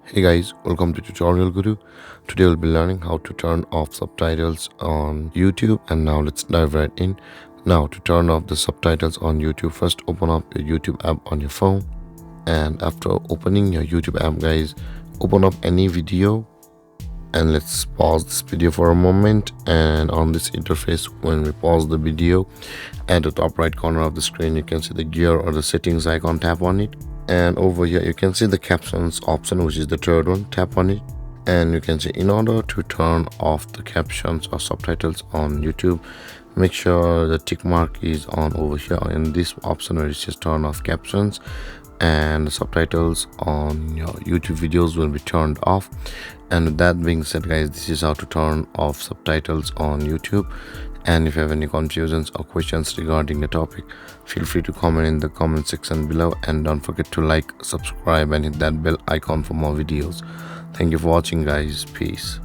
Hey guys, welcome to Tutorial Guru. Today we'll be learning how to turn off subtitles on YouTube, and now let's dive right in. Now to turn off the subtitles on YouTube, first open up your YouTube app on your phone, and after opening your YouTube app guys, open up any video, and let's pause this video for a moment. And on this interface, when we pause the video, at the top right corner of the screen you can see the gear or the settings icon. Tap on it, and over here you can see the captions option, which is the third one. Tap on it, and you can see in order to turn off the captions or subtitles on YouTube, make sure the tick mark is on over here in this option where it says turn off captions, and the subtitles on your YouTube videos will be turned off. And with that being said guys, this is how to turn off subtitles on YouTube. And if you have any confusions or questions regarding the topic, feel free to comment in the comment section below, and don't forget to like, subscribe and hit that bell icon for more videos. Thank you for watching guys. Peace.